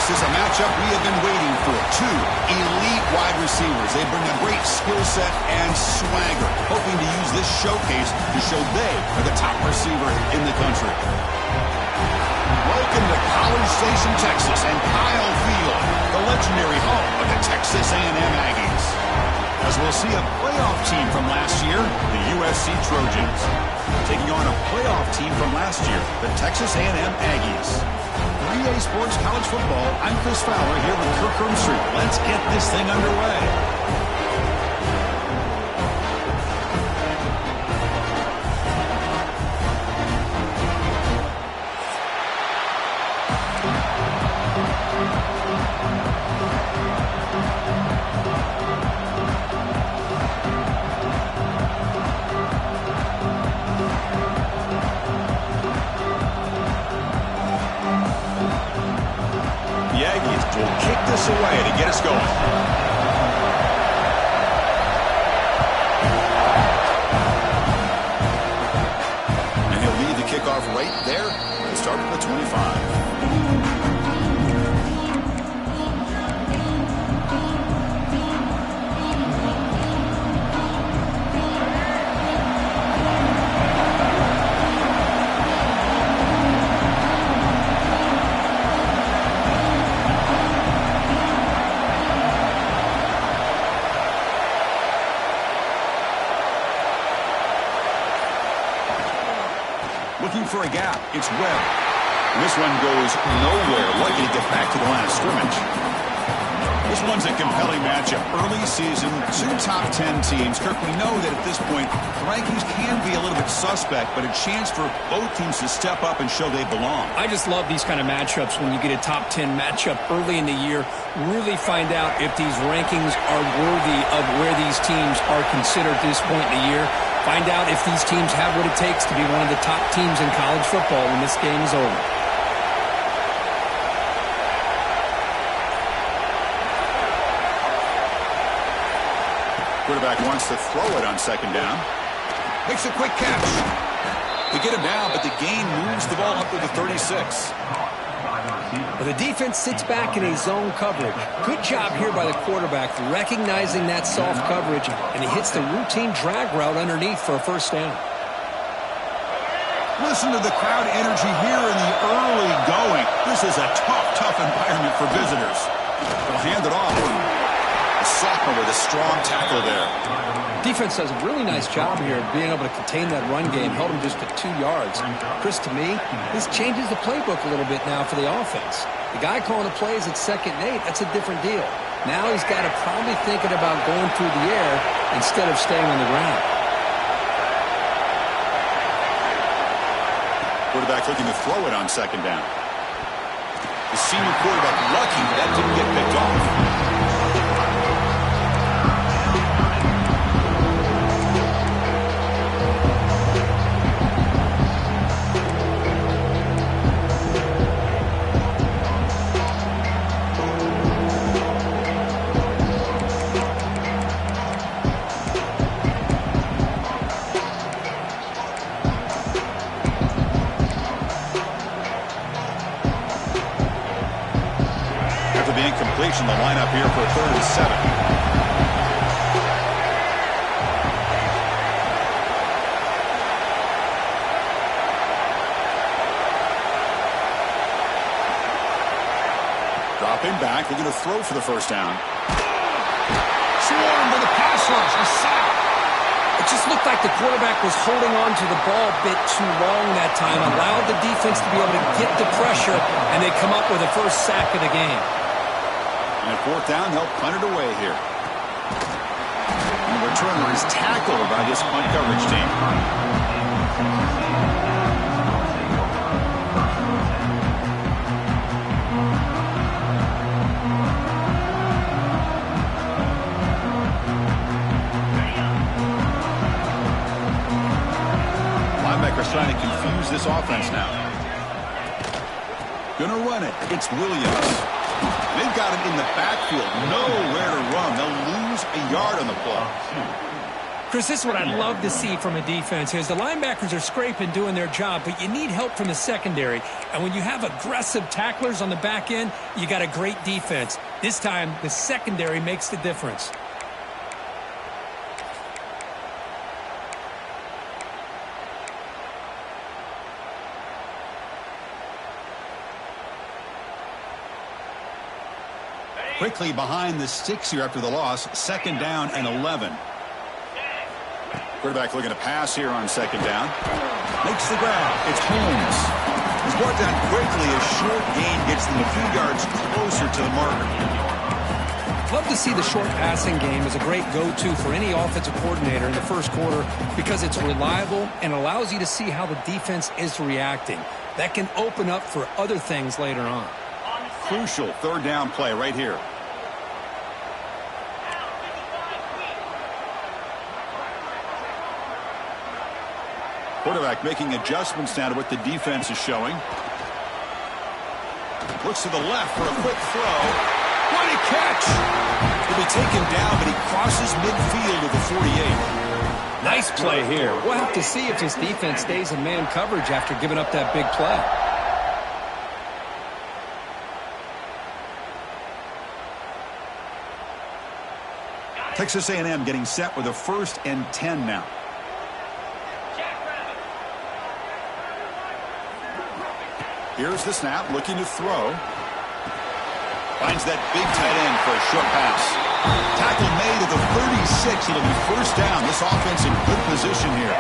This is a matchup we have been waiting for. Two elite wide receivers. They bring a great skill set and swagger, hoping to use this showcase to show they are the top receiver in the country. Welcome to College Station, Texas, and Kyle Field, the legendary home of the Texas A&M Aggies. As we'll see a playoff team from last year, the USC Trojans, taking on a playoff team from last year, the Texas A&M Aggies. 3A Sports College Football, I'm Chris Fowler here with Kirk Hermstreet. Let's get this thing underway. Will kick this away to get us going. And he'll lead the kickoff right there to start from the 25. Looking for a gap. It's Webb. This one goes nowhere. Lucky to get back to the line of scrimmage. This one's a compelling matchup. Early season, two top 10 teams. Kirk, we know that at this point, the rankings can be a little bit suspect, but a chance for both teams to step up and show they belong. I just love these kind of matchups when you get a top 10 matchup early in the year. Really find out if these rankings are worthy of where these teams are considered at this point in the year. Find out if these teams have what it takes to be one of the top teams in college football when this game is over. Quarterback wants to throw it on second down. Makes a quick catch. They get him down, but the gain moves the ball up to the 36. Well, the defense sits back in a zone coverage. Good job here by the quarterback recognizing that soft coverage, and he hits the routine drag route underneath for a first down. Listen to the crowd energy here in the early going. This is a tough environment for visitors. They'll hand it off. The sophomore with a strong tackle there. Defense does a really nice job here of being able to contain that run game. Held him just to 2 yards. Chris, to me, this changes the playbook a little bit now for the offense. The guy calling the plays at 2nd and 8, that's a different deal. Now he's got to probably thinking about going through the air instead of staying on the ground. Quarterback looking to throw it on second down. The senior quarterback lucky that didn't get picked off. The lineup here for 3rd and 7. Dropping back, looking to throw for the first down. Swarmed with a pass rush, a sack. It just looked like the quarterback was holding on to the ball a bit too long that time, allowed the defense to be able to get the pressure, and they come up with the first sack of the game. And at 4th down, they'll punt it away here. And the returner is tackled by this punt coverage team. Linebacker's trying to confuse this offense now. Gonna run it. It's Williams. They've got him in the backfield. Nowhere to run. They'll lose a yard on the play. Chris, this is what I love to see from a defense is the linebackers are scraping, doing their job, but you need help from the secondary. And when you have aggressive tacklers on the back end, you got a great defense. This time, the secondary makes the difference. Quickly behind the sticks here after the loss. 2nd down and 11. Quarterback looking to pass here on 2nd down. Makes the grab. It's Holmes. He's brought down quickly. A short gain gets them a few yards closer to the marker. Love to see the short passing game as a great go-to for any offensive coordinator in the first quarter because it's reliable and allows you to see how the defense is reacting. That can open up for other things later on. Crucial 3rd down play right here. Quarterback making adjustments now to what the defense is showing. Looks to the left for a quick throw. What a catch! He'll be taken down, but he crosses midfield to the 48. Nice play here. We'll have to see if this defense stays in man coverage after giving up that big play. Texas A&M getting set with a 1st and 10 now. Here's the snap, looking to throw. Finds that big tight end for a short pass. Tackle made at the 36. It'll be 1st down. This offense in good position here.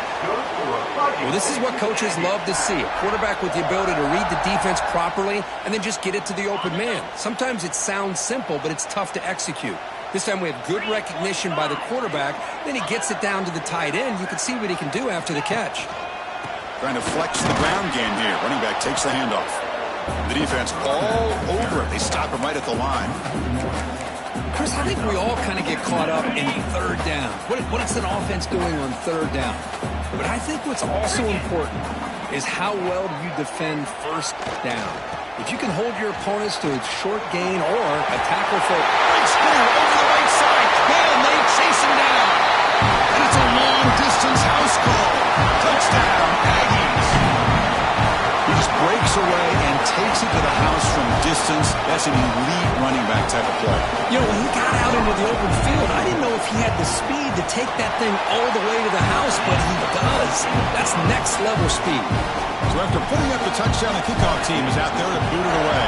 Well, this is what coaches love to see. A quarterback with the ability to read the defense properly and then just get it to the open man. Sometimes it sounds simple, but it's tough to execute. This time we have good recognition by the quarterback. Then he gets it down to the tight end. You can see what he can do after the catch. Trying to flex the ground game here. Running back takes the handoff. The defense all over it. They stop him right at the line. Chris, I think we all kind of get caught up in 3rd down. What is an offense doing on 3rd down? But I think what's also important is how well do you defend 1st down. If you can hold your opponents to a short gain or a tackle for right screw over the right side. And they chase him down. And it's a long-distance house call. Touchdown, Aggies. He just breaks away and takes it to the house from distance. That's an elite running back type of play. You know, when he got out into the open field, I didn't know if he had the speed to take that thing all the way to the house, but he does. That's next-level speed. So after putting up the touchdown, the kickoff team is out there to boot it away.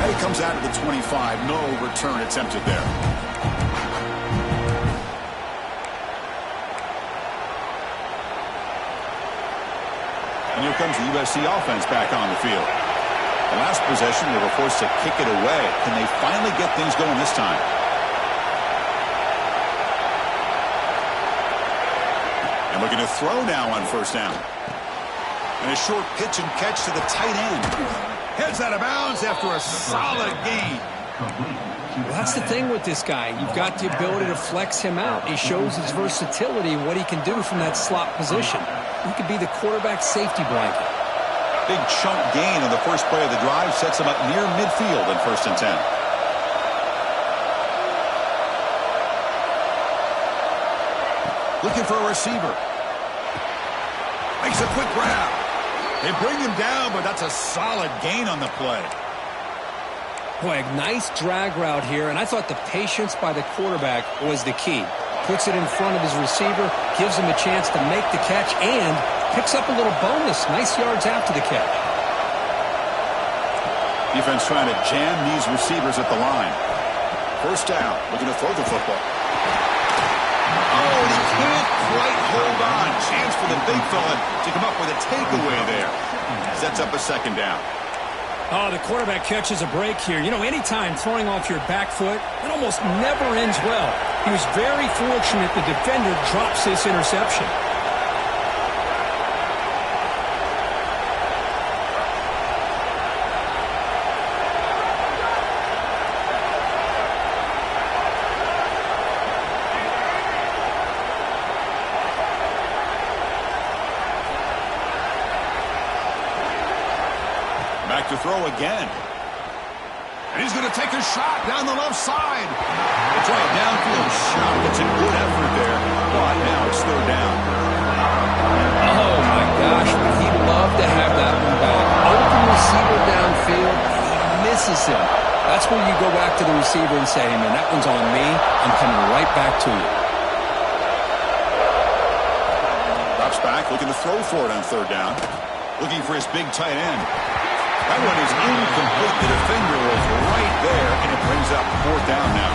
And he comes out of the 25. No return attempted there. And here comes the USC offense back on the field. The last possession, they were forced to kick it away. Can they finally get things going this time? And looking to throw now on 1st down. And a short pitch and catch to the tight end. Heads out of bounds after a solid gain. Well, that's the thing with this guy. You've got the ability to flex him out. He shows his versatility, what he can do from that slot position. He could be the quarterback safety blanket. Big chunk gain on the first play of the drive sets him up near midfield in 1st and 10. Looking for a receiver. Makes a quick grab. They bring him down, but that's a solid gain on the play. Boy, a nice drag route here, and I thought the patience by the quarterback was the key. Puts it in front of his receiver, gives him a chance to make the catch, and picks up a little bonus. Nice yards after the catch. Defense trying to jam these receivers at the line. 1st down, looking to throw the football. Oh, he can't quite hold on. Chance for the big fella to come up with a takeaway there. Sets up a 2nd down. Oh, the quarterback catches a break here. You know, anytime throwing off your back foot, it almost never ends well. He was very fortunate the defender drops this interception. Back to throw again. And he's going to take a shot down the left side. They try a downfield shot. It's a good effort there. But now it's third down. Oh, my gosh. Would he love to have that one back. Open receiver downfield. He misses him. That's where you go back to the receiver and say, hey, man, that one's on me. I'm coming right back to you. Drops back, looking to throw for it on third down. Looking for his big tight end. That one is incomplete. The defender was right there, and it brings up fourth down now.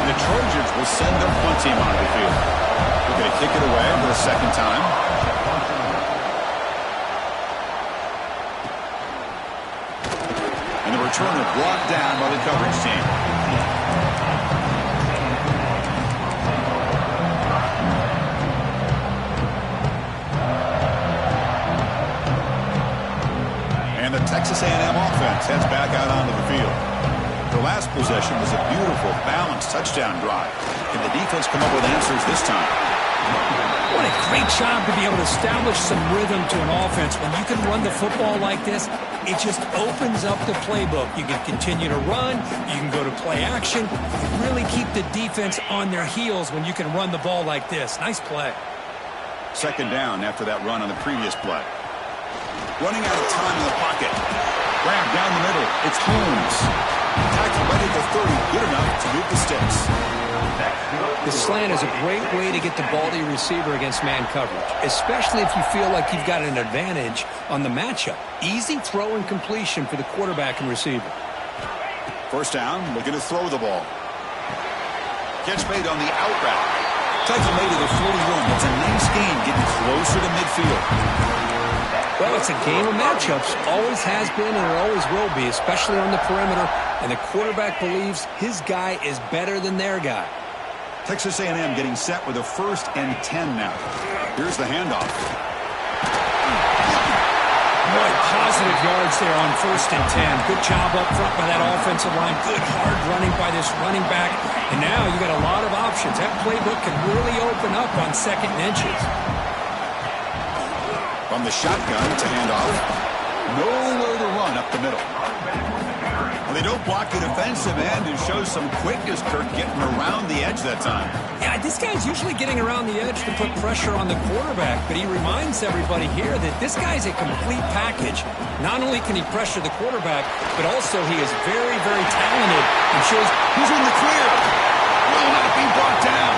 And the Trojans will send their punt team onto the field. They're going to kick it away for the second time. And the returner brought down by the coverage team. And the Texas A&M offense heads back out onto the field. Their last possession was a beautiful, balanced touchdown drive. Can the defense come up with answers this time? What a great job to be able to establish some rhythm to an offense. When you can run the football like this, it just opens up the playbook. You can continue to run. You can go to play action. You really keep the defense on their heels when you can run the ball like this. Nice play. Second down after that run on the previous play. Running out of time in the pocket. Grab down the middle. It's Holmes. Tackle right at the 30. Good enough to move the sticks. The slant is a great way to get the ball to your receiver against man coverage, especially if you feel like you've got an advantage on the matchup. Easy throw and completion for the quarterback and receiver. First down, looking to throw the ball. Catch made on the out route. Tackle made at the 41. That's a nice gain, getting closer to midfield. Well, it's a game of matchups. Always has been and it always will be, especially on the perimeter. And the quarterback believes his guy is better than their guy. Texas A&M getting set with a 1st and 10 now. Here's the handoff. Boy, positive yards there on 1st and 10. Good job up front by that offensive line. Good hard running by this running back. And now you got a lot of options. That playbook can really open up on 2nd and inches. From the shotgun to handoff. Nowhere to run up the middle. Well, they don't block the defensive end and show some quickness, Kirk, getting around the edge that time. Yeah, this guy's usually getting around the edge to put pressure on the quarterback, but he reminds everybody here that this guy's a complete package. Not only can he pressure the quarterback, but also he is very, very talented and shows he's in the clear. Will not be brought down.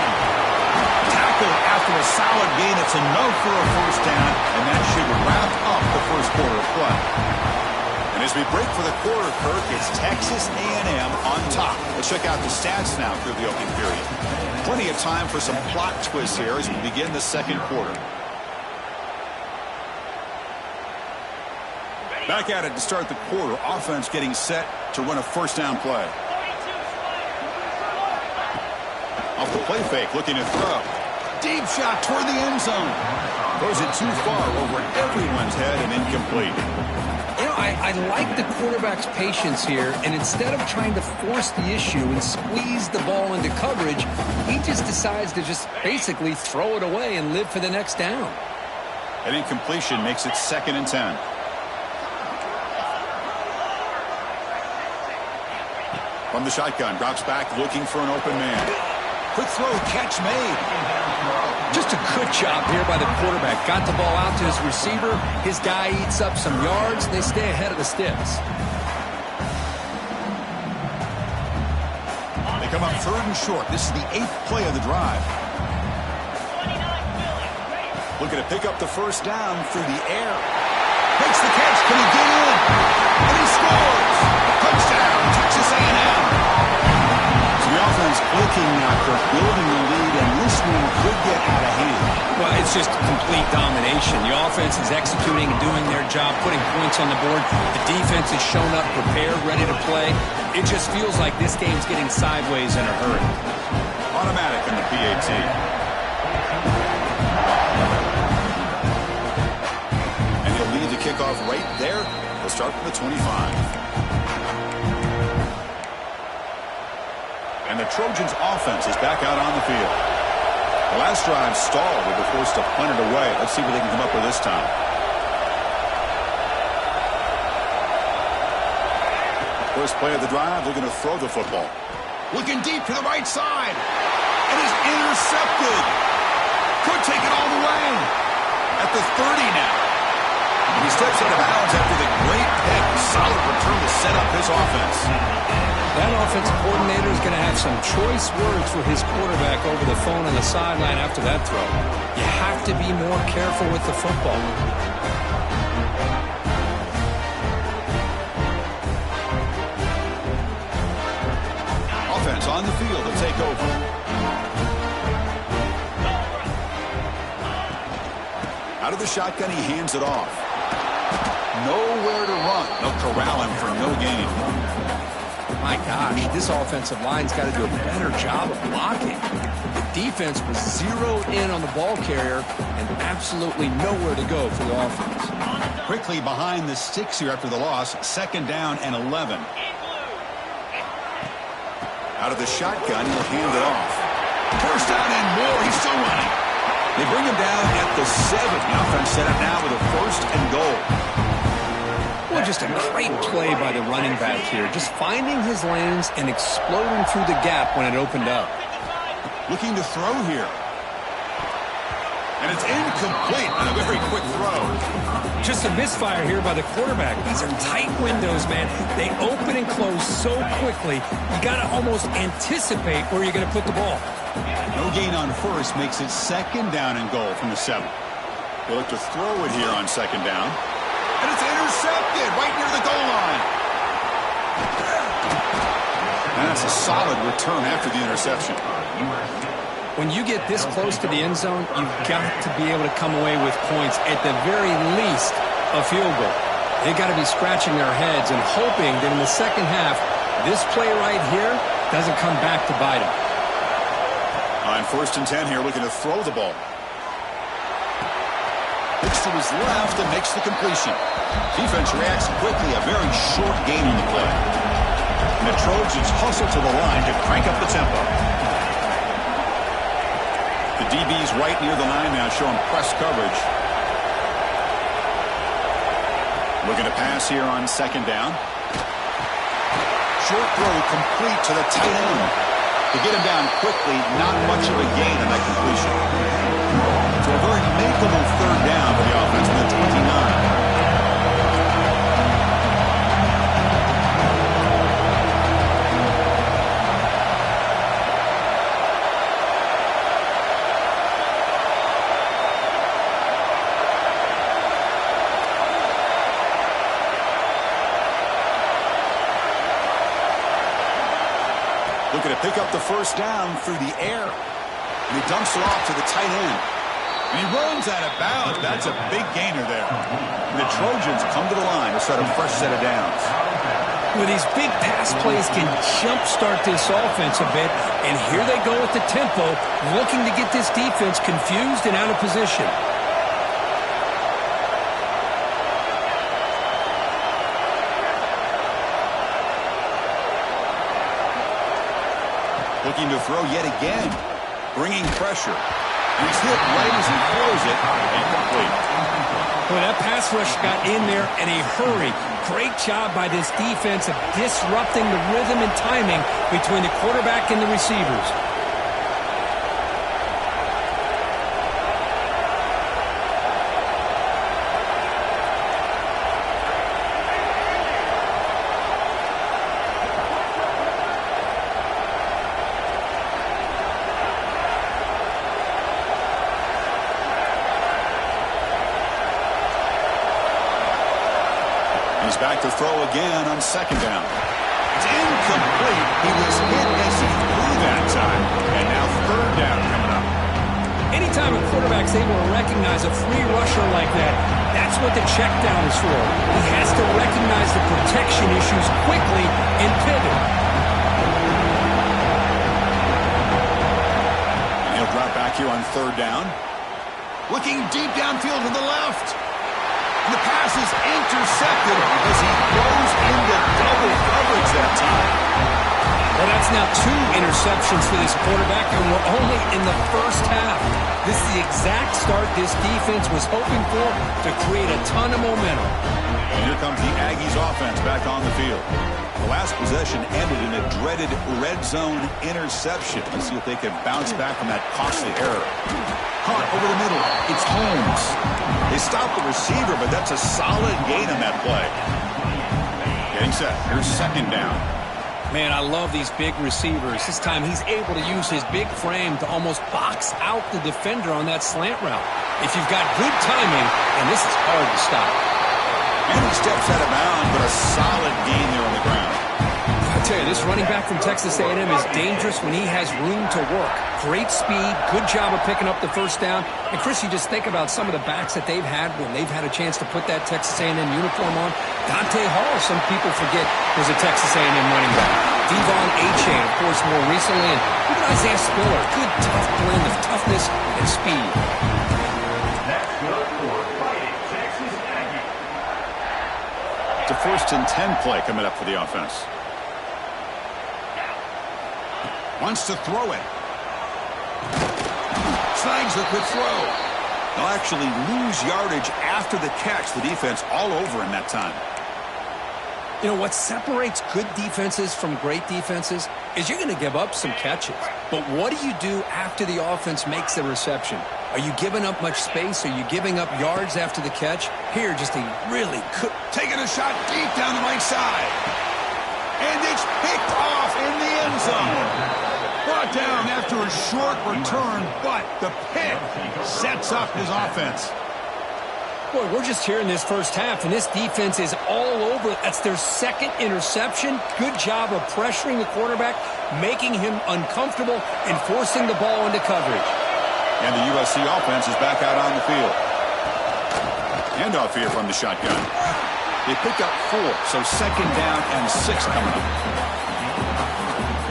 Tackle after a solid gain. It's enough for a 1st down, and that should wrap up the first quarter of play. And as we break for the quarter, Kirk, it's Texas A&M on top. Let's check out the stats now through the opening period. Plenty of time for some plot twists here as we begin the second quarter. Back at it to start the quarter. Offense getting set to run a 1st down play. Off the play fake, looking to throw. Deep shot toward the end zone. Throws it too far over everyone's head and incomplete. You know, I like the quarterback's patience here, and instead of trying to force the issue and squeeze the ball into coverage, he just decides to just basically throw it away and live for the next down. An incompletion makes it 2nd and 10. From the shotgun, drops back looking for an open man. Quick throw, catch made. Just a good job here by the quarterback. Got the ball out to his receiver. His guy eats up some yards. They stay ahead of the sticks. They come up 3rd and short. This is the 8th play of the drive. Looking to pick up the 1st down through the air. Makes the catch. Can he get in? And he scores. Touchdown, Texas A&M. So the offense clicking now, Kirk, building the lead, and this one could get out of hand. Well, it's just complete domination. The offense is executing and doing their job, putting points on the board. The defense has shown up, prepared, ready to play. It just feels like this game's getting sideways in a hurry. Automatic in the PAT. And he'll lead the kickoff right there. He'll start from the 25. And the Trojans' offense is back out on the field. The last drive stalled. They were forced to punt it away. Let's see what they can come up with this time. First play of the drive, looking to throw the football. Looking deep to the right side. It is intercepted. Could take it all the way. At the 30 now. And he steps out of bounds after the great pick. Solid return to set up his offense. That offensive coordinator is going to have some choice words for his quarterback over the phone on the sideline after that throw. You have to be more careful with the football. Offense on the field to take over. Out of the shotgun, he hands it off. Nowhere to run. They'll corral him for no gain. My gosh, this offensive line's got to do a better job of blocking. The defense was zeroed in on the ball carrier and absolutely nowhere to go for the offense. Quickly behind the sticks here after the loss. 2nd down and 11. Out of the shotgun, he'll hand it off. First down and more. He's still running. They bring him down at the 7. The offense set up now with a 1st and goal. Well, just a great play by the running back here. Just finding his lanes and exploding through the gap when it opened up. Looking to throw here. And it's incomplete on a very quick throw. Just a misfire here by the quarterback. These are tight windows, man. They open and close so quickly, you got to almost anticipate where you're going to put the ball. No gain on first makes it 2nd down and goal from the 7. They'll look to throw it here on 2nd down. And it's intercepted right near the goal line. And that's a solid return after the interception. When you get this close to the end zone, you've got to be able to come away with points, at the very least a field goal. They've got to be scratching their heads and hoping that in the second half, this play right here doesn't come back to bite them. On 1st and 10 here, looking to throw the ball. Looks to his left and makes the completion. Defense reacts quickly, a very short gain in the play. And the Trojans hustle to the line to crank up the tempo. The DB's right near the line now, showing press coverage. Looking to pass here on 2nd down. Short throw complete to the tight end. To get him down quickly, not much of a gain on that completion. So a very makeable 3rd down for the offense in the 29. Looking to pick up the 1st down through the air. And he dumps it off to the tight end. And he runs out of bounds. That's a big gainer there. And the Trojans come to the line to start a fresh set of downs. Well, these big pass plays can jumpstart this offense a bit. And here they go with the tempo, looking to get this defense confused and out of position. Looking to throw yet again. Bringing pressure. And he's hit right as he throws it. Incomplete. Boy, that pass rush got in there in a hurry. Great job by this defense of disrupting the rhythm and timing between the quarterback and the receivers. Back to throw again on 2nd down. It's incomplete. He was hit as he threw that time. And now 3rd down coming up. Anytime a quarterback's able to recognize a free rusher like that, that's what the check down is for. He has to recognize the protection issues quickly and pivot. And he'll drop back here on 3rd down. Looking deep downfield to the left. The pass is intercepted as he goes into double coverage that time. Well, that's now 2 interceptions for this quarterback, and we're only in the first half. This is the exact start this defense was hoping for to create a ton of momentum. And here comes the Aggies offense back on the field. The last possession ended in a dreaded red zone interception. Let's see if they can bounce back from that costly error. Caught over the middle. It's Holmes. They stopped the receiver, but that's a solid gain on that play. Getting set. Here's second down. Man, I love these big receivers. This time he's able to use his big frame to almost box out the defender on that slant route. If you've got good timing, and this is hard to stop. And he steps out of bounds, but a solid gain there on the ground. I tell you, this running back from Texas A&M is dangerous when he has room to work. Great speed, good job of picking up the first down. And, Chris, you just think about some of the backs that they've had when they've had a chance to put that Texas A&M uniform on. Dante Hall, some people forget, was a Texas A&M running back. Devon Achane, of course, more recently. And even Isaiah Spiller, good, tough blend of toughness and speed. It's a 1st and 10 play coming up for the offense. Wants to throw it. Snags a quick throw. They'll actually lose yardage after the catch. The defense all over in that time. You know, what separates good defenses from great defenses is you're going to give up some catches. But what do you do after the offense makes the reception? Are you giving up much space? Are you giving up yards after the catch? Here, just a really good... Taking a shot deep down the right side. And it's picked off in the end zone. Brought down after a short return, but the pick sets up his offense. Boy, we're just here in this first half, and this defense is all over. That's their 2nd interception. Good job of pressuring the quarterback, making him uncomfortable, and forcing the ball into coverage. And the USC offense is back out on the field. Handoff here from the shotgun. They pick up 4, so 2nd down and 6 coming up.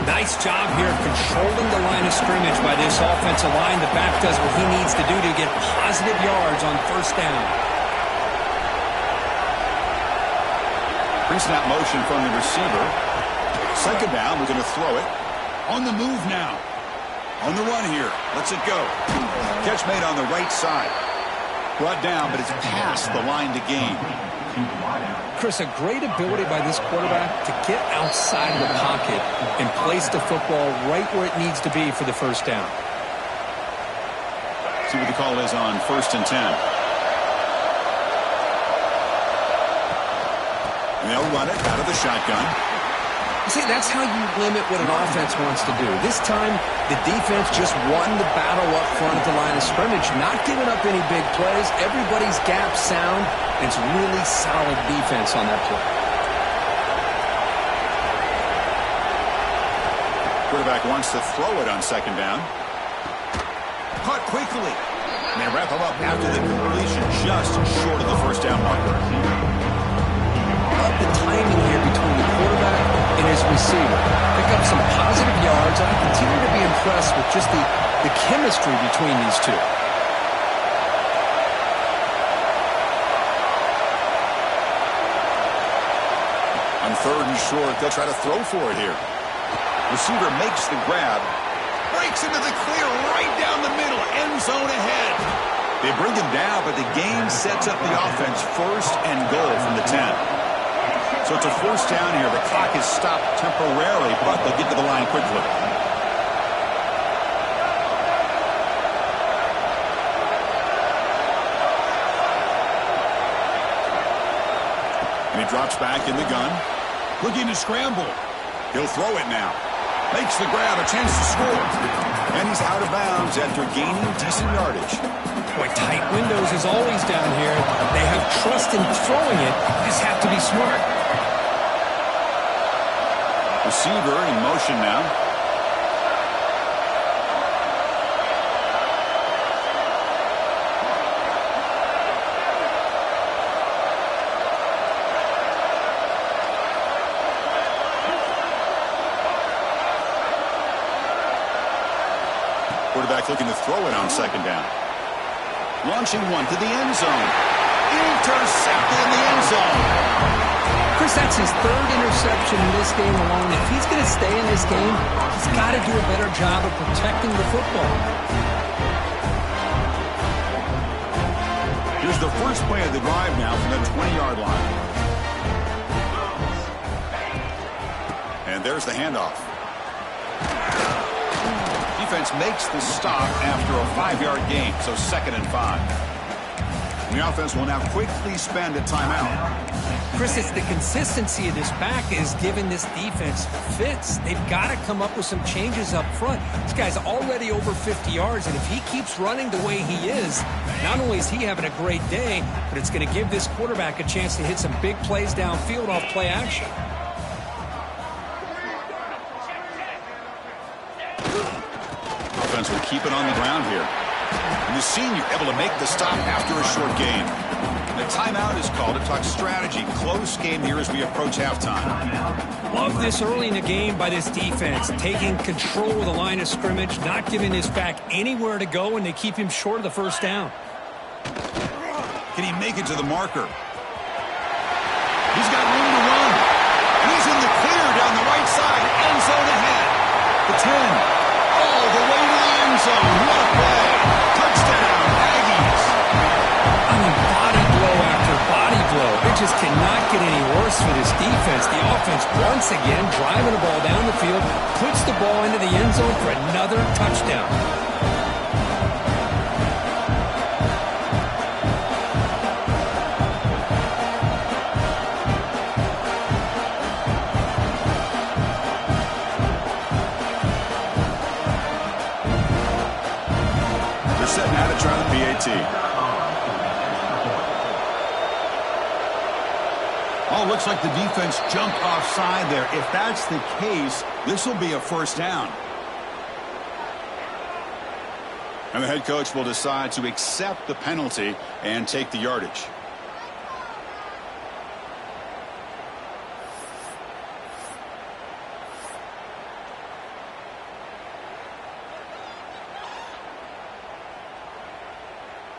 Nice job here controlling the line of scrimmage by this offensive line. The back does what he needs to do to get positive yards on 1st down. Pre-snap motion from the receiver. 2nd down, we're going to throw it. On the move now. On the run here. Lets it go. Catch made on the right side. Brought down, but it's past the line to gain. Chris, a great ability by this quarterback to get outside of the pocket and place the football right where it needs to be for the 1st down. See what the call is on 1st and 10. And they'll run it out of the shotgun. See, that's how you limit what an offense wants to do. This time, the defense just won the battle up front at the line of scrimmage, not giving up any big plays. Everybody's gap sound. It's really solid defense on that play. Quarterback wants to throw it on 2nd down. Caught quickly. And they wrap him up after the completion just short of the 1st down marker. Love the timing here between the quarterback and his receiver. Pick up some positive yards. I continue to be impressed with just the chemistry between these two. On 3rd and short, they'll try to throw for it here. Receiver makes the grab. Breaks into the clear right down the middle. End zone ahead. They bring him down, but the game sets up the offense 1st and goal from the 10. So it's a 1st down here. The clock is stopped temporarily, but they'll get to the line quickly. And he drops back in the gun. Looking to scramble. He'll throw it now. Makes the grab, a chance to score. And he's out of bounds after gaining decent yardage. Boy, tight windows is always down here. They have trust in throwing it. Just have to be smart. Receiver in motion now. Quarterback looking to throw it on 2nd down. Launching one to the end zone. Intercepted in the end zone. Chris, Chris, that's his third interception in this game alone. If he's going to stay in this game, he's got to do a better job of protecting the football. Here's the first play of the drive now from the 20-yard line. And there's the handoff. Defense makes the stop after a 5-yard gain, so 2nd and 5. The offense will now quickly spend a timeout. Chris, it's the consistency of this back is giving this defense fits. They've got to come up with some changes up front. This guy's already over 50 yards, and if he keeps running the way he is, not only is he having a great day, but it's going to give this quarterback a chance to hit some big plays downfield off play action. Offense will keep it on the ground here. And the senior able to make the stop after a short gain. The timeout is called to talk strategy. Close game here as we approach halftime. Love this early in the game by this defense, taking control of the line of scrimmage, not giving this back anywhere to go, and they keep him short of the first down. Can he make it to the marker? He's got room to run. He's in the clear down the right side. End zone ahead. The 10. All the way to the end zone. What a play. Touchdown, Aggies. I mean, body blow after body blow. It just cannot get any worse for this defense. The offense, once again, driving the ball down the field, puts the ball into the end zone for another touchdown. They're setting out to try the PAT. Oh, looks like the defense jumped offside there. If that's the case, this will be a first down. And the head coach will decide to accept the penalty and take the yardage.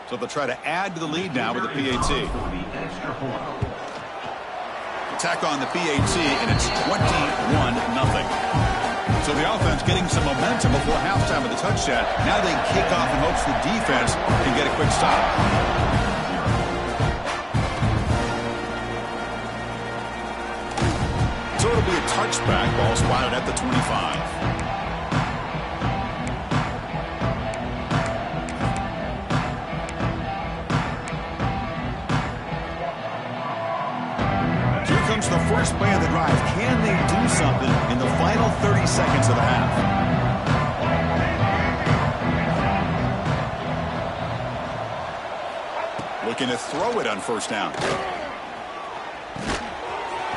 So they'll try to add to the lead now with the PAT. Attack on the PAT, and it's 21-0. So the offense getting some momentum before halftime with the touchdown. Now they kick off in hopes the defense can get a quick stop. So it'll be a touchback. Ball spotted at the 25. The first play of the drive. Can they do something in the final 30 seconds of the half? Looking to throw it on first down.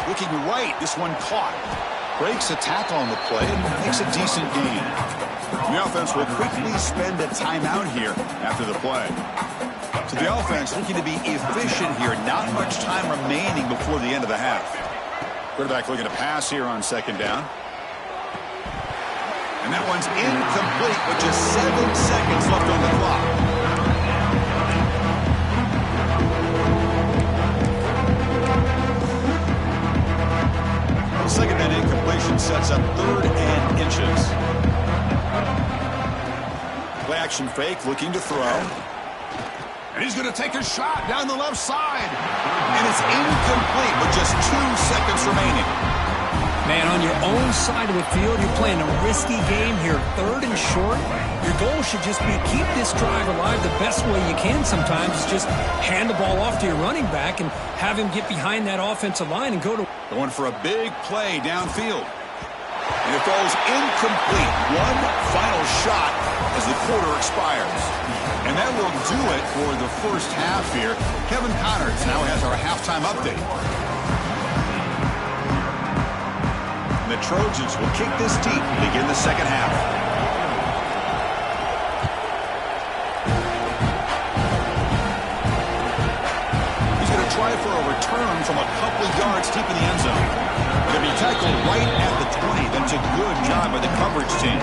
Looking right. This one caught. Breaks a tackle on the play and makes a decent gain. The offense will quickly spend a timeout here after the play. So the offense looking to be efficient here. Not much time remaining before the end of the half. Quarterback looking to pass here on second down. And that one's incomplete with just 7 seconds left on the clock. The second down incompletion sets up 3rd and inches. Play action fake, looking to throw. And he's going to take a shot down the left side. And it's incomplete with just 2 seconds remaining. Man, on your own side of the field, you're playing a risky game here. 3rd and short. Your goal should just be keep this drive alive the best way you can sometimes. Is just hand the ball off to your running back and have him get behind that offensive line and go to... Going for a big play downfield. And it falls incomplete. One final shot as the quarter expires. And that will do it for the first half here. Kevin Connors now has our halftime update. And the Trojans will kick this deep to begin the second half. He's going to try for a return from a couple of yards deep in the end zone. Going to be tackled right at the 20. That's a good job by the coverage team.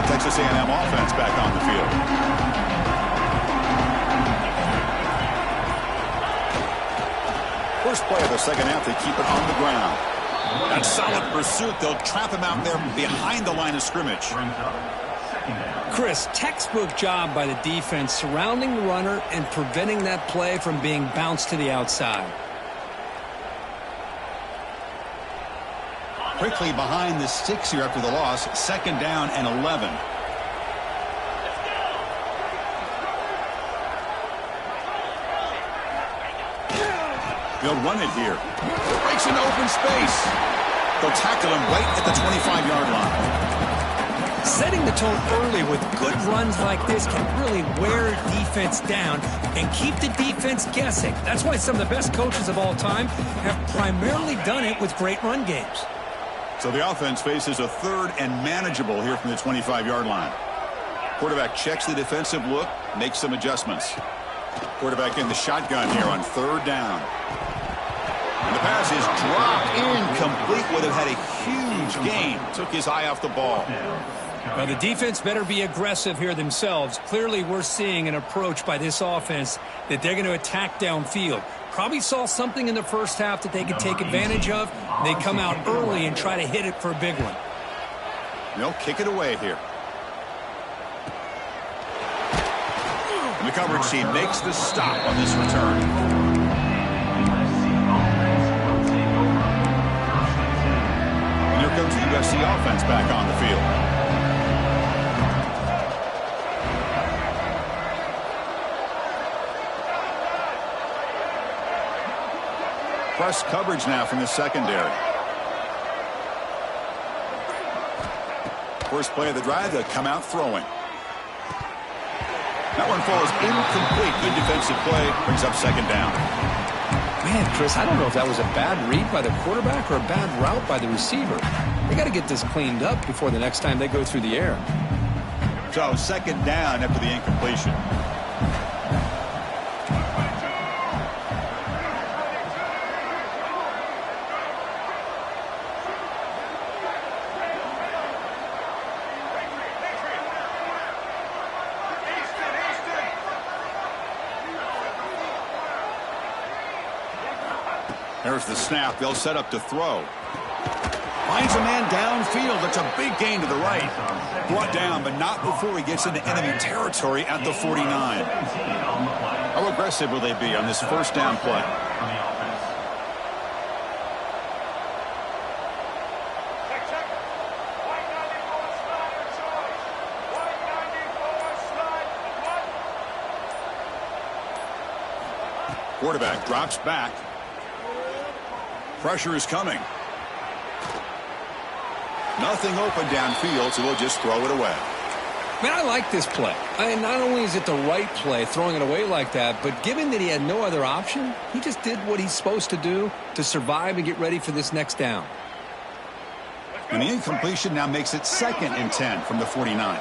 Texas A&M offense back on the field. First play of the second half, they keep it on the ground. That solid pursuit, they'll trap him out there behind the line of scrimmage. Chris, textbook job by the defense surrounding the runner and preventing that play from being bounced to the outside. Quickly behind the sticks here after the loss. Second down and 11. They'll run it here. Breaks into open space. They'll tackle him right at the 25-yard line. Setting the tone early with good runs like this can really wear defense down and keep the defense guessing. That's why some of the best coaches of all time have primarily done it with great run games. So the offense faces a third and manageable here from the 25-yard line. Quarterback checks the defensive look, makes some adjustments. Quarterback in the shotgun here on third down. And the pass is dropped incomplete. Would have had a huge gain. Took his eye off the ball. Well, the defense better be aggressive here themselves. Clearly, we're seeing an approach by this offense that they're going to attack downfield. Probably saw something in the first half that they could take advantage of. They come out early and try to hit it for a big one. They'll kick it away here. And the coverage team makes the stop on this return. And here comes the USC offense back on the field. Press coverage now from the secondary. First play of the drive, they'll come out throwing. That one falls incomplete. Good defensive play. Brings up second down. Man, Chris, I don't know if that was a bad read by the quarterback or a bad route by the receiver. They got to get this cleaned up before the next time they go through the air. So second down after the incompletion. There's the snap. They'll set up to throw. Finds a man downfield. That's a big gain to the right. Brought down, but not before he gets into enemy territory at the 49. How aggressive will they be on this first down play? Quarterback drops back. Pressure is coming. Nothing open downfield, so we'll just throw it away. Man, I like this play. Not only is it the right play, throwing it away like that, but given that he had no other option, he just did what he's supposed to do to survive and get ready for this next down. And the incompletion now makes it second and 10 from the 49.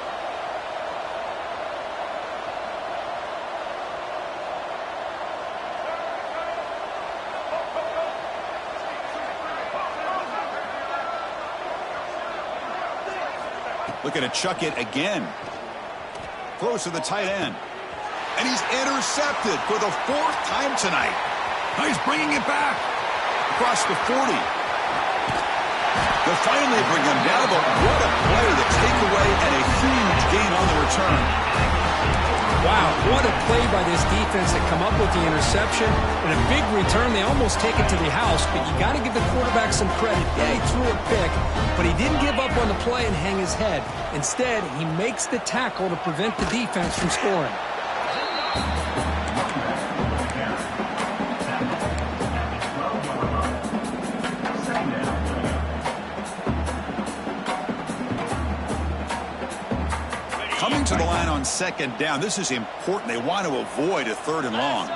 Looking to chuck it again. Close to the tight end. And he's intercepted for the fourth time tonight. Now he's bringing it back. Across the 40. They'll finally bring him down, but what a play, the takeaway and a huge gain on the return. Wow, what a play by this defense to come up with the interception. And a big return, they almost take it to the house, but you got to give the quarterback some credit. Yeah, he threw a pick, but he didn't give up on the play and hang his head. Instead, he makes the tackle to prevent the defense from scoring. Coming to the line on second down. This is important. They want to avoid a third and long.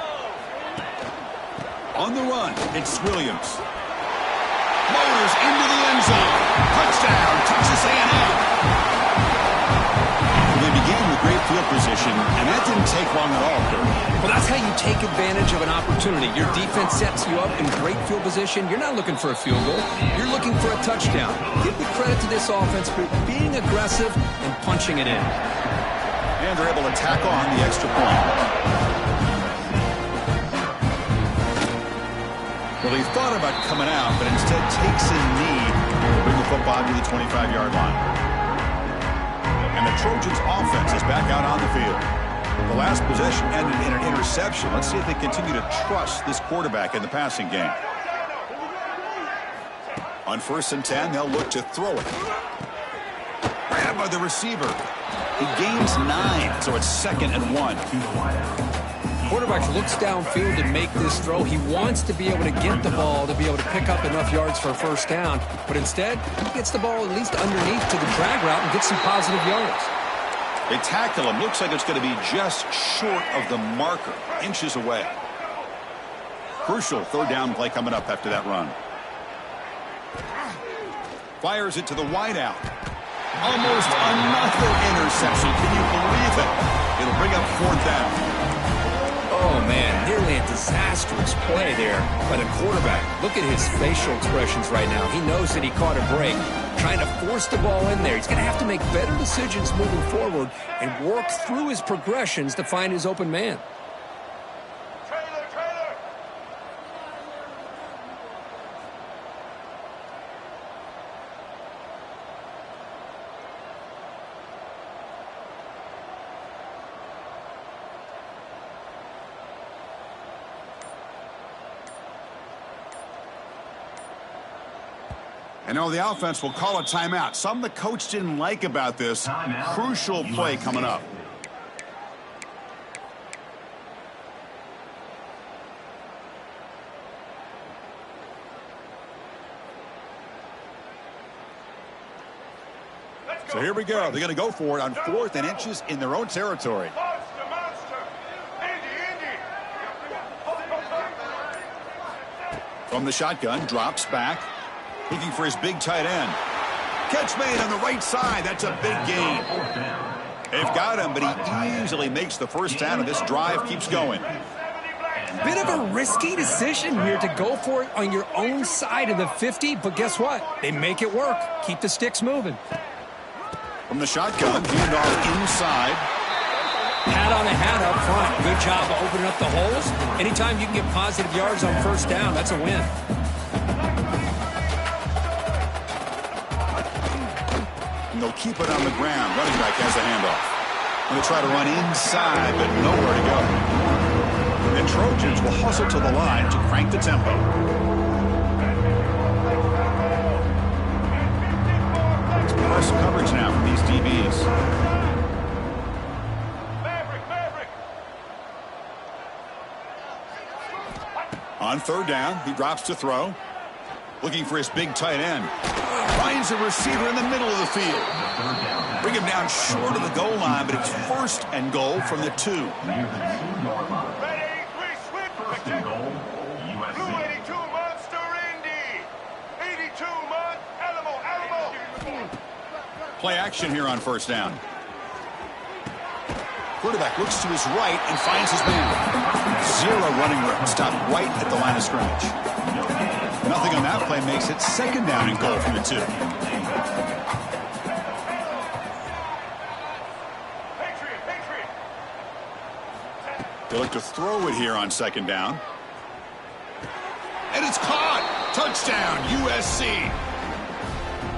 On the run, it's Williams. Motors into the end zone. Touchdown, Texas A&M. They began with great field position. possession, and that didn't take long at all, Kurt. Well, that's how you take advantage of an opportunity. Your defense sets you up in great field position. You're not looking for a field goal. You're looking for a touchdown. Give the credit to this offense for being aggressive and punching it in. And they're able to tack on the extra point. Well, he thought about coming out, but instead takes a knee to bring the football to the 25-yard line. And the Trojans' offense is back out on the field. The last possession ended in an interception. Let's see if they continue to trust this quarterback in the passing game. On 1st and 10, they'll look to throw it. Grabbed by the receiver. He gains 9, so it's 2nd and 1. Quarterback looks downfield to make this throw. He wants to be able to get the ball to be able to pick up enough yards for a first down. But instead, he gets the ball at least underneath to the drag route and gets some positive yards. They tackle him. Looks like it's going to be just short of the marker. Inches away. Crucial 3rd down play coming up after that run. Fires it to the wideout. Almost another interception. Can you believe it? It'll bring up 4th down. Oh, man, nearly a disastrous play there by the quarterback. Look at his facial expressions right now. He knows that he caught a break, trying to force the ball in there. He's going to have to make better decisions moving forward and work through his progressions to find his open man. And now the offense will call a timeout. Something the coach didn't like about this. Crucial play coming up. So here we go. They're going to go for it on 4th and inches in their own territory. From the shotgun, drops back. Looking for his big tight end. Catch made on the right side. That's a big gain. They've got him, but he easily makes the first down, and this drive keeps going. Bit of a risky decision here to go for it on your own side of the 50, but guess what? They make it work. Keep the sticks moving. From the shotgun, handoff inside. Hat on a hat up front. Good job of opening up the holes. Anytime you can get positive yards on first down, that's a win. And they'll keep it on the ground. Running back has a handoff. Going to try to run inside, but nowhere to go. The Trojans will hustle to the line to crank the tempo. It's press coverage now from these DBs. On 3rd down, he drops to throw. Looking for his big tight end. Finds a receiver in the middle of the field. Bring him down short of the goal line, but it's 1st and goal from the 2. Play action here on 1st down. Quarterback looks to his right and finds his man. 0 running room. Stopped right at the line of scrimmage. Nothing on that play makes it 2nd down and goal from the 2. They look to throw it here on 2nd down. And it's caught. Touchdown, USC.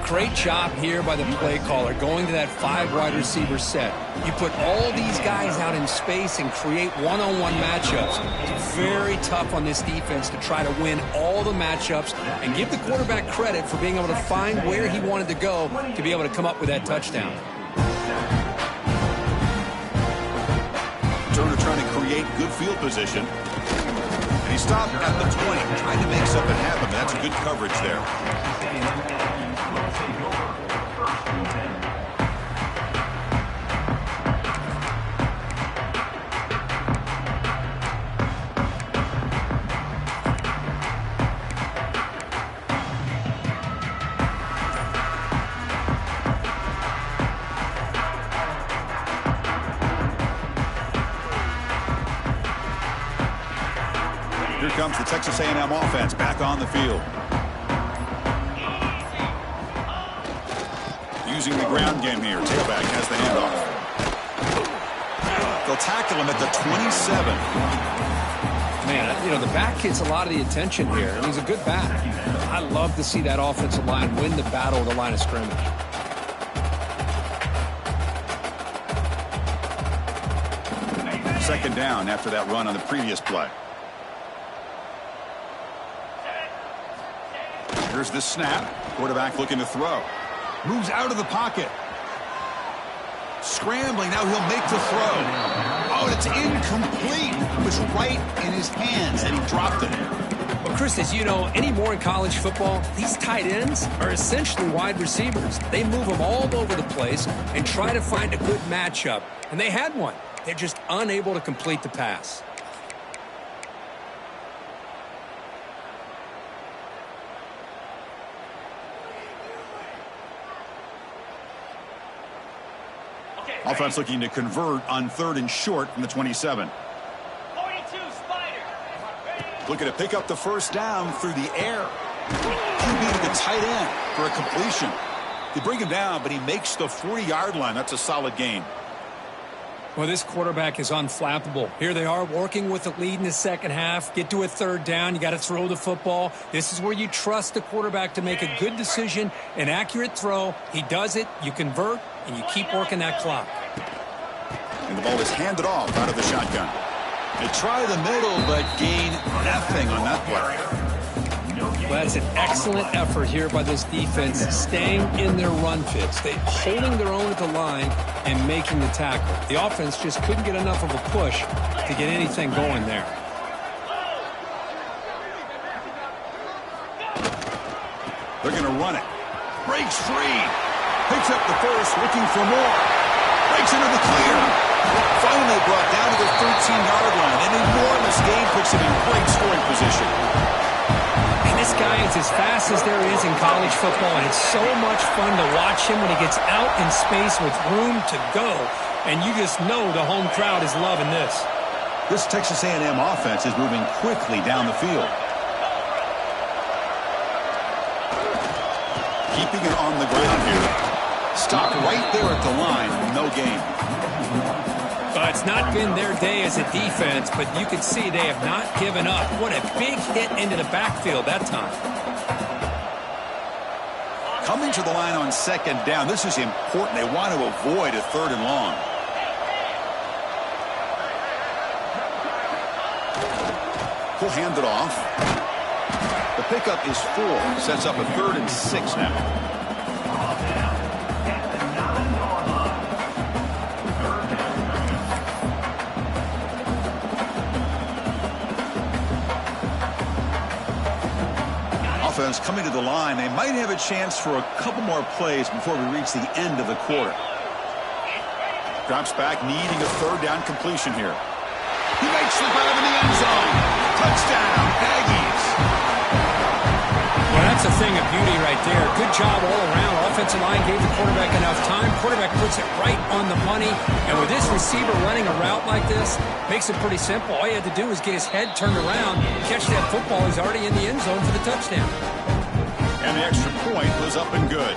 Great job here by the play caller, going to that 5 wide receiver set. You put all these guys out in space and create one-on-one matchups. It's very tough on this defense to try to win all the matchups and give the quarterback credit for being able to find where he wanted to go to be able to come up with that touchdown. Turner trying to create good field position. And he stopped at the 20, trying to make something happen. That's good coverage there. comes the Texas A&M offense back on the field. Using the ground game here. Tailback has the handoff. They'll tackle him at the 27. Man, you know, the back gets a lot of the attention here, and he's a good back. I love to see that offensive line win the battle of the line of scrimmage. Second down after that run on the previous play. Here's the snap. Quarterback looking to throw. Moves out of the pocket. Scrambling. Now he'll make the throw. Oh, and it's incomplete. It was right in his hands, and he dropped it. Well, Chris, as you know, anymore in college football, these tight ends are essentially wide receivers. They move them all over the place and try to find a good matchup. And they had one. They're just unable to complete the pass. Offense looking to convert on 3rd and short from the 27. 42 Spider. Looking to pick up the first down through the air. QB to the tight end for a completion. They bring him down, but he makes the 40-yard line. That's a solid gain. Well, this quarterback is unflappable. Here they are working with the lead in the second half. Get to a 3rd down. You got to throw the football. This is where you trust the quarterback to make a good decision, an accurate throw. He does it. You convert, and you keep working that clock. And the ball is handed off out of the shotgun. They try the middle, but gain nothing on that play. Well, that's an excellent effort here by this defense, staying in their run fits. They're holding their own at the line and making the tackle. The offense just couldn't get enough of a push to get anything going there. They're going to run it. Breaks free. Picks up the first, looking for more. Breaks into the clear. Finally brought down to the 13-yard line. An enormous gain puts him in great scoring position. This guy is as fast as there is in college football, and it's so much fun to watch him when he gets out in space with room to go. And you just know the home crowd is loving this. This Texas A&M offense is moving quickly down the field. Keeping it on the ground here. Stopped right there at the line. No gain. It's not been their day as a defense, but you can see they have not given up. What a big hit into the backfield that time. Coming to the line on 2nd down. This is important. They want to avoid a 3rd and long. He'll hand it off. The pickup is 4. Sets up a 3rd and 6 now. Offense coming to the line. They might have a chance for a couple more plays before we reach the end of the quarter. Drops back, needing a 3rd down completion here. He makes the grab in the end zone. Touchdown, Aggies. Well, that's a thing of beauty right there. Good job all around. Offensive line gave the quarterback enough time. Quarterback puts it right on the money. And with this receiver running a route like this, makes it pretty simple. All you had to do is get his head turned around, catch that football. He's already in the end zone for the touchdown. And the extra point was up and good.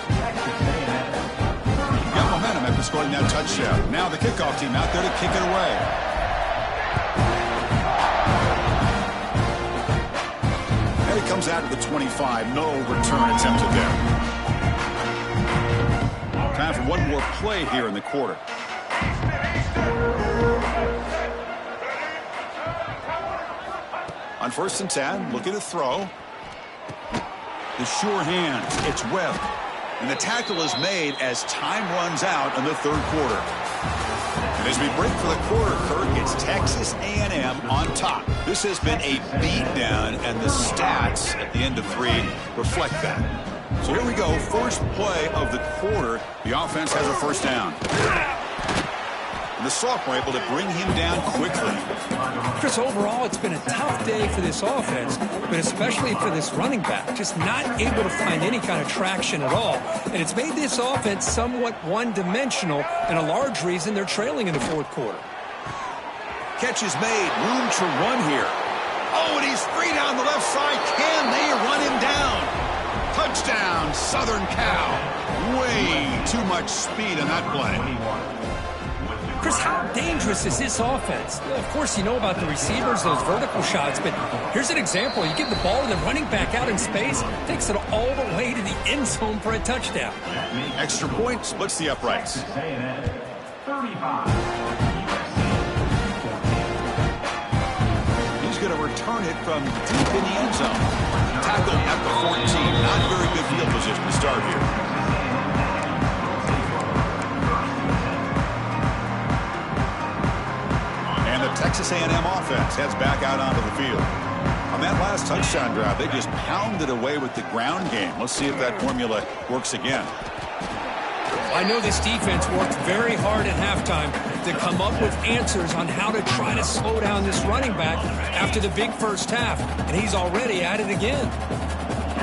Got momentum after scoring that touchdown. Now the kickoff team out there to kick it away. And it comes out of the 25. No return attempted there. Time for one more play here in the quarter. On 1st and 10, looking to throw. The sure hands. It's Webb. And the tackle is made as time runs out in the 3rd quarter. And as we break for the quarter, Kirk, it's Texas A&M on top. This has been a beatdown, and the stats at the end of 3 reflect that. So here we go. First play of the quarter. The offense has a 1st down. And the sophomore able to bring him down quickly. Chris, overall, it's been a tough day for this offense, but especially for this running back. Just not able to find any kind of traction at all. And it's made this offense somewhat one-dimensional, and a large reason they're trailing in the 4th quarter. Catch is made. Room to run here. Oh, and he He's free down the left side. Can they run him down? Touchdown, Southern Cal. Way too much speed in that play. Chris, how dangerous is this offense? Of course, you know about the receivers, those vertical shots, but here's an example. You get the ball to the running back out in space, takes it all the way to the end zone for a touchdown. Extra point splits the uprights. 35. He's going to return it from deep in the end zone. Tackled at the 14. Not very good field position to start here. Texas A&M offense heads back out onto the field. On that last touchdown drive, they just pounded away with the ground game. Let's see if that formula works again. I know this defense worked very hard at halftime to come up with answers on how to try to slow down this running back after the big first half, and he's already at it again.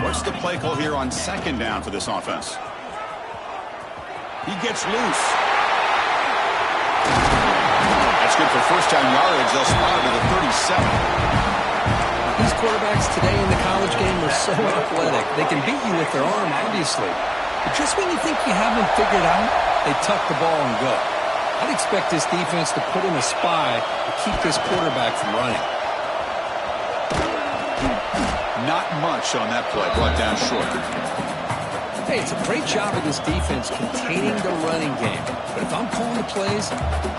What's the play call here on second down for this offense? He gets loose. Good for first down yardage. They'll spot it to the 37. These quarterbacks today in the college game are so athletic. They can beat you with their arm, obviously. But just when you think you have them figured out, they tuck the ball and go. I'd expect this defense to put in a spy to keep this quarterback from running. Not much on that play. Brought down short. Hey, it's a great job of this defense containing the running game. But if I'm calling the plays,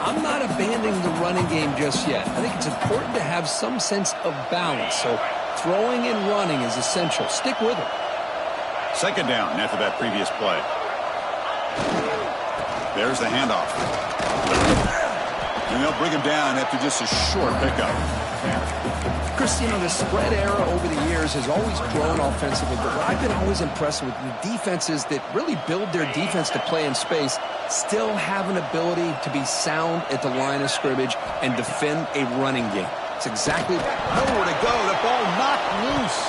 I'm not abandoning the running game just yet. I think it's important to have some sense of balance. So throwing and running is essential. Stick with it. Second down after that previous play. There's the handoff. And they'll bring him down after just a short pickup. Chris, you know, the spread era over the years has always grown offensively, but what I've been always impressed with the defenses that really build their defense to play in space still have an ability to be sound at the line of scrimmage and defend a running game. It's exactly nowhere to go. The ball knocked loose.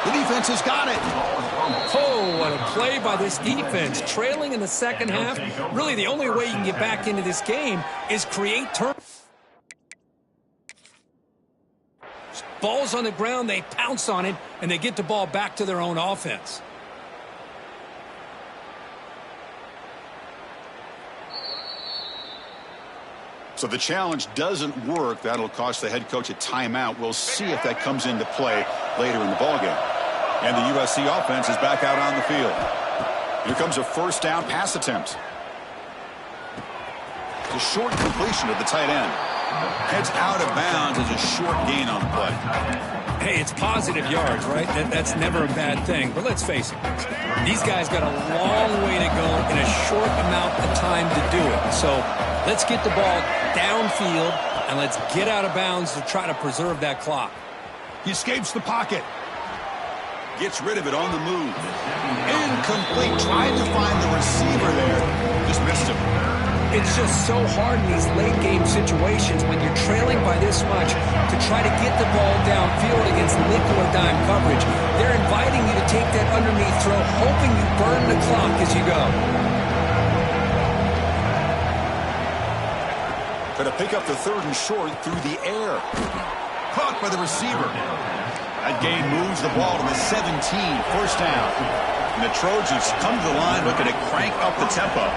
The defense has got it. Oh, what a play by this defense. Trailing in the second half. Really, the only way you can get back into this game is create turnovers. Ball's on the ground, they pounce on it, and they get the ball back to their own offense. So the challenge doesn't work. That'll cost the head coach a timeout. We'll see if that comes into play later in the ballgame. And the USC offense is back out on the field. Here comes a first down pass attempt. It's a short completion to the tight end. Heads out of bounds as a short gain on the play. Hey, it's positive yards, right? That's never a bad thing. But let's face it, these guys got a long way to go in a short amount of time to do it. So let's get the ball downfield and let's get out of bounds to try to preserve that clock. He escapes the pocket. Gets rid of it on the move. Incomplete. Tried to find the receiver there. Just missed him. It's just so hard in these late-game situations when you're trailing by this much to try to get the ball downfield against nickel or dime coverage. They're inviting you to take that underneath throw, hoping you burn the clock as you go. Going to pick up the third and short through the air. Caught by the receiver. That gain moves the ball to the 17, first down. And the Trojans come to the line looking to crank up the tempo.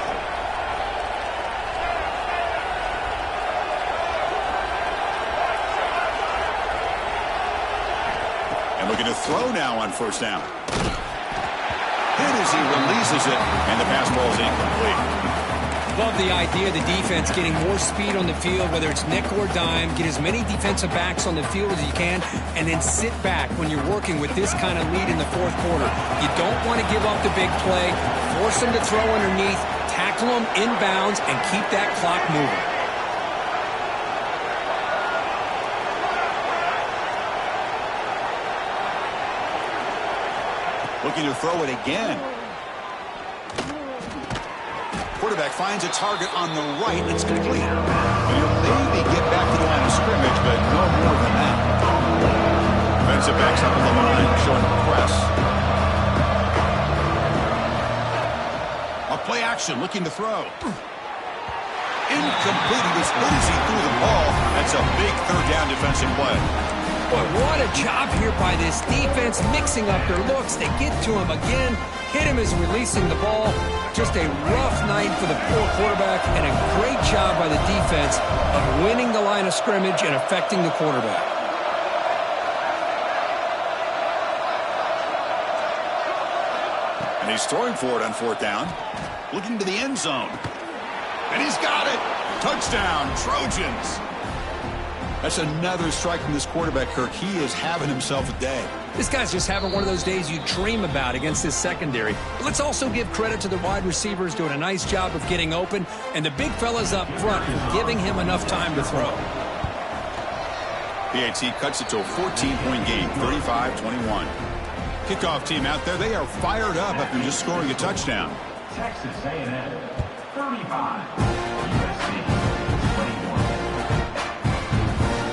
And looking to throw now on first down. Hit as he releases it, and the pass ball is incomplete. Love the idea of the defense getting more speed on the field, whether it's nickel or dime. Get as many defensive backs on the field as you can, and then sit back when you're working with this kind of lead in the fourth quarter. You don't want to give up the big play. Force them to throw underneath, tackle them inbounds, and keep that clock moving. Looking to throw it again. Quarterback finds a target on the right. It's complete. And he'll maybe get back to the line of scrimmage, but no more than that. Defensive backs up on the line, showing press. A play action, looking to throw. Incomplete. He was good as he threw the ball. That's a big third down defensive play. Boy, what a job here by this defense, mixing up their looks. They get to him again, hit him as releasing the ball. Just a rough night for the poor quarterback, and a great job by the defense of winning the line of scrimmage and affecting the quarterback. And he's throwing for it on 4th down. Looking to the end zone. And he's got it. Touchdown, Trojans. That's another strike from this quarterback, Kirk. He is having himself a day. This guy's just having one of those days you dream about against this secondary. But let's also give credit to the wide receivers doing a nice job of getting open, and the big fellas up front giving him enough time to throw. PAT cuts it to a 14-point game, 35-21. Kickoff team out there, they are fired up after just scoring a touchdown. Texas A&M 35, USC 21.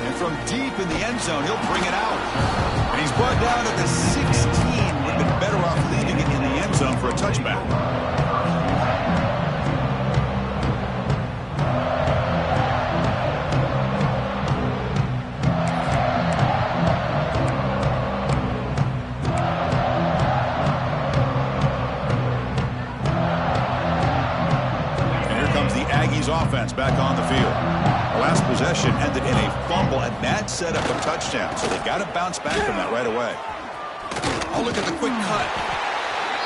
And from deep in the end zone, he'll bring it out. And he's brought down at the 16. Would have been better off leaving it in the end zone for a touchback. Offense back on the field. The last possession ended in a fumble, and that set up a touchdown. So they've got to bounce back from that right away. Oh, look at the quick cut.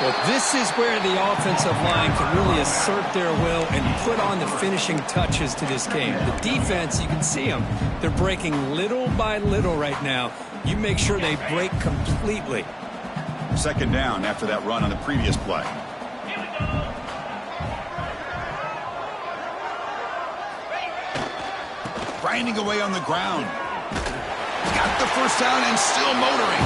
Well, this is where the offensive line can really assert their will and put on the finishing touches to this game. The defense, you can see them. They're breaking little by little right now. You make sure they break completely. 2nd down after that run on the previous play. Grinding away on the ground. Got the 1st down and still motoring.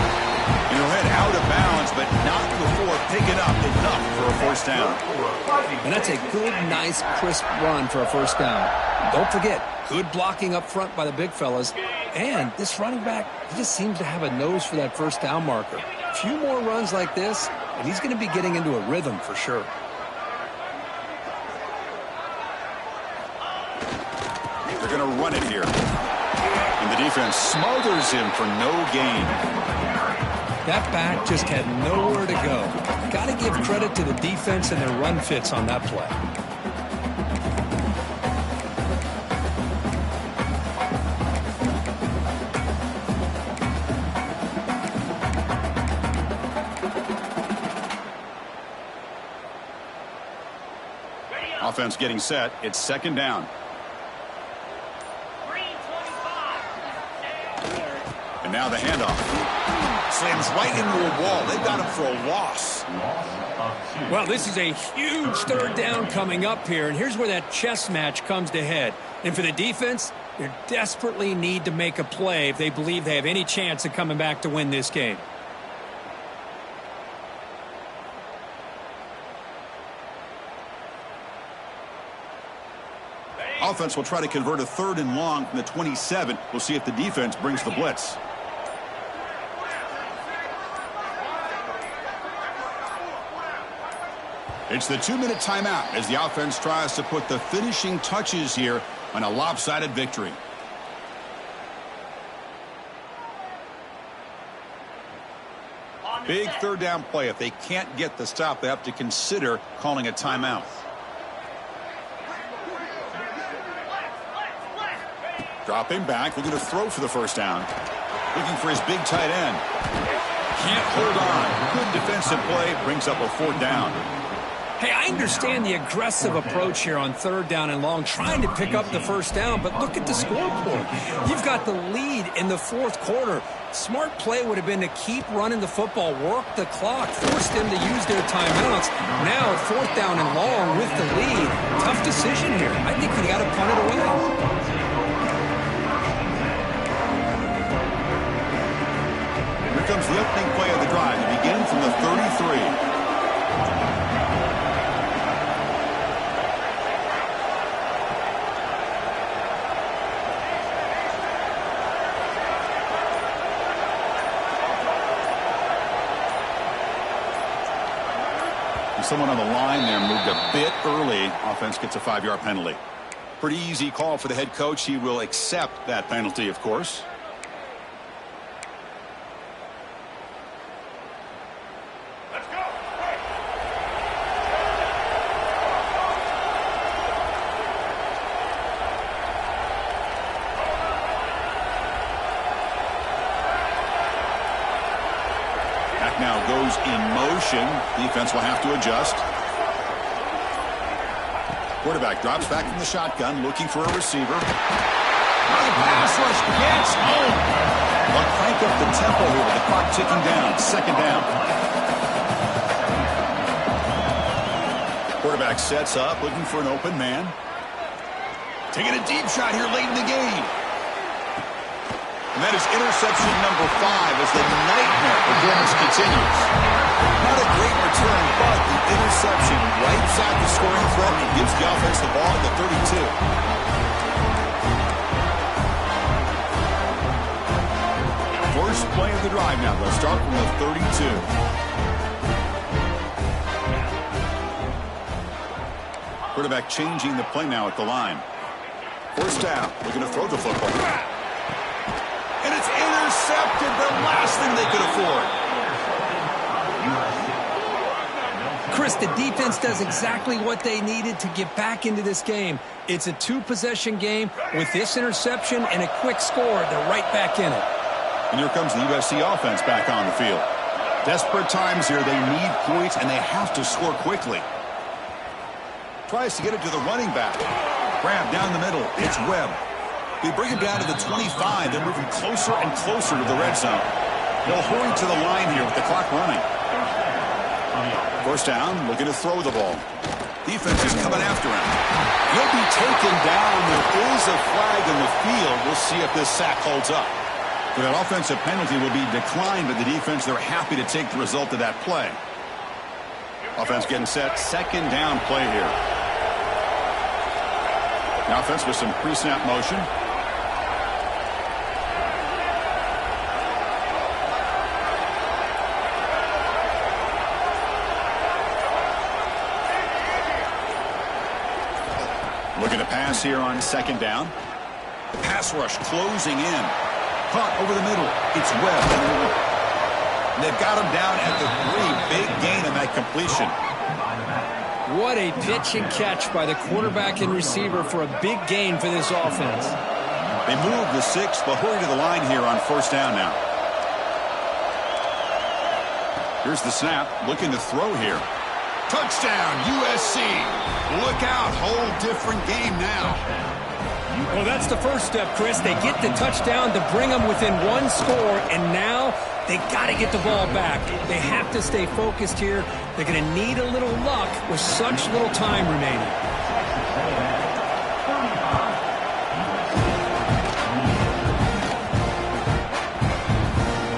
He'll head out of bounds, but not before picking up enough for a 1st down. And that's a good, nice, crisp run for a 1st down. Don't forget, good blocking up front by the big fellas. And this running back, he just seems to have a nose for that 1st down marker. A few more runs like this, and he's going to be getting into a rhythm for sure. They're going to run it here. And the defense smothers him for no gain. That back just had nowhere to go. Got to give credit to the defense and their run fits on that play. Offense getting set. It's 2nd down. And now the handoff. Slams right into a wall. They've got him for a loss. Well, this is a huge 3rd down coming up here, and here's where that chess match comes to head. And for the defense, they desperately need to make a play if they believe they have any chance of coming back to win this game. Offense will try to convert a 3rd and long from the 27. We'll see if the defense brings the blitz. It's the 2-minute timeout as the offense tries to put the finishing touches here on a lopsided victory. Big 3rd down play. If they can't get the stop, they have to consider calling a timeout. Dropping back, looking to throw for the 1st down. Looking for his big tight end. Can't hold on. Good defensive play, brings up a 4th down. Hey, I understand the aggressive approach here on 3rd down and long, trying to pick up the 1st down, but look at the scoreboard. You've got the lead in the 4th quarter. Smart play would have been to keep running the football, work the clock, force them to use their timeouts. Now, 4th down and long with the lead. Tough decision here. I think you got to punt it away. Here comes the opening play of the drive. It begins from the 33. Someone on the line there moved a bit early. Offense gets a 5-yard penalty. Pretty easy call for the head coach. He will accept that penalty, of course. goes in motion. Defense will have to adjust. Quarterback drops back from the shotgun, looking for a receiver. The pass rush gets home. They'll crank up the tempo here with the clock ticking down. Second down. Quarterback sets up, looking for an open man. Taking a deep shot here late in the game. And that is interception number 5 as the nightmare performance continues. Not a great return, but the interception wipes out the scoring threat and gives the offense the ball at the 32. First play of the drive now. They'll start from the 32. Quarterback changing the play now at the line. First down. Looking to throw the football. And it's intercepted. The last thing they could afford. Chris, the defense does exactly what they needed to get back into this game. It's a 2-possession game. With this interception and a quick score, they're right back in it. And here comes the USC offense back on the field. Desperate times here. They need points, and they have to score quickly. Tries to get it to the running back. Grab down the middle. It's Webb. They bring him down to the 25. They're moving closer and closer to the red zone. They'll hurry to the line here with the clock running. First down, looking to throw the ball. Defense is coming after him. He'll be taken down. There is a flag in the field. We'll see if this sack holds up. So that offensive penalty will be declined by the defense. They're happy to take the result of that play. Offense getting set. Second down play here. The offense with some pre-snap motion. Looking to pass here on second down. The pass rush closing in. Caught over the middle. It's Webb. And they've got him down at the 3. Big gain on that completion. What a pitch and catch by the quarterback and receiver for a big gain for this offense. They move the 6. They'll hurry to the line here on first down now. Here's the snap. Looking to throw here. Touchdown, USC. Look out. Whole different game now. Well, that's the first step, Chris. They get the touchdown to bring them within 1 score, and now they got to get the ball back. They have to stay focused here. They're going to need a little luck with such little time remaining.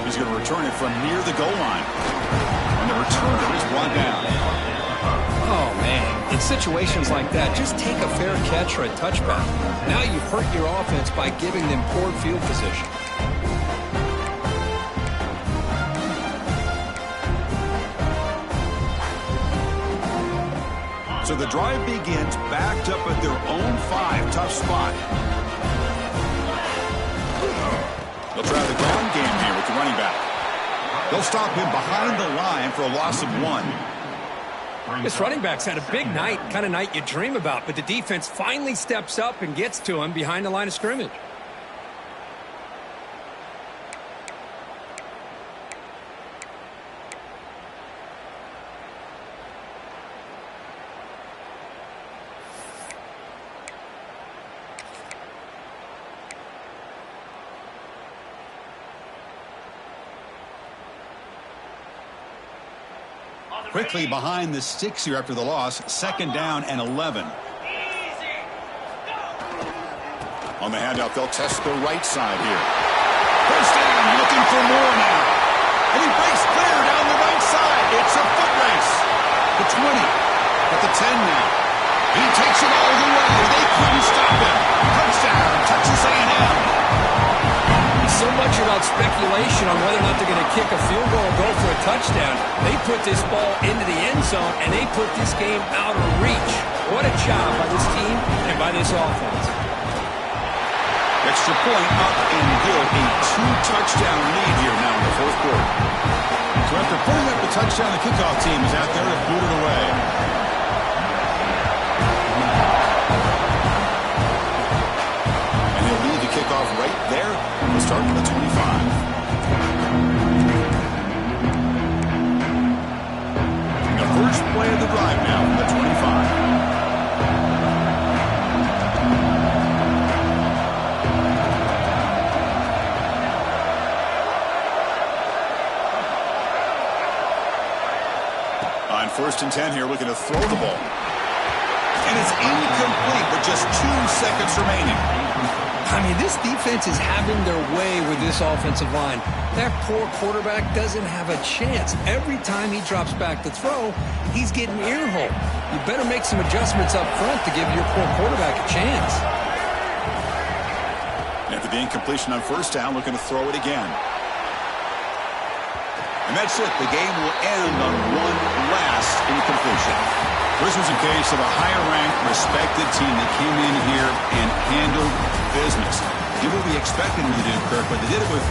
He's going to return it from near the goal line. And the returner is brought down. Oh, man. In situations like that, just take a fair catch or a touchback. Now you've hurt your offense by giving them poor field position. So the drive begins backed up at their own 5. Tough spot. They'll try the ground game here with the running back. They'll stop him behind the line for a loss of 1. This running back's had a big night, kind of night you dream about, but the defense finally steps up and gets to him behind the line of scrimmage. Quickly behind the 6 here after the loss. Second down and 11. On the handoff, they'll test the right side here. First down, looking for more now. And he breaks clear down the right side. It's a foot race. The 20, at the 10 now. He takes it all the way. They couldn't stop him. Touchdown, Texas A&M. So much about speculation on whether or not they're going to kick a field goal or go for a touchdown. They put this ball into the end zone, and they put this game out of reach. What a job by this team and by this offense. Extra point up and good. A 2-touchdown lead here now in the fourth quarter. So after putting up the touchdown, the kickoff team is out there to boot it away. And they'll lead the kickoff right there. We'll start with the 25. 1st and 10 here, looking to throw the ball. And it's incomplete with just 2 seconds remaining. I mean, this defense is having their way with this offensive line. That poor quarterback doesn't have a chance. Every time he drops back to throw, he's getting earholed. You better make some adjustments up front to give your poor quarterback a chance. After the incompletion on 1st down, looking to throw it again. And that's it. The game will end on one last incompletion. This was a case of a higher-ranked, respected team that came in here and handled business. Did what we expected them to do, Kirk, but they did it with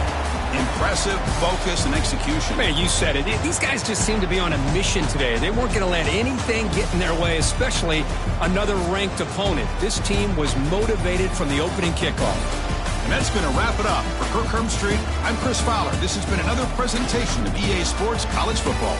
impressive focus and execution. Man, you said it. These guys just seem to be on a mission today. They weren't going to let anything get in their way, especially another ranked opponent. This team was motivated from the opening kickoff. And that's going to wrap it up. For Kirk Herbstreit, I'm Chris Fowler. This has been another presentation of EA Sports College Football.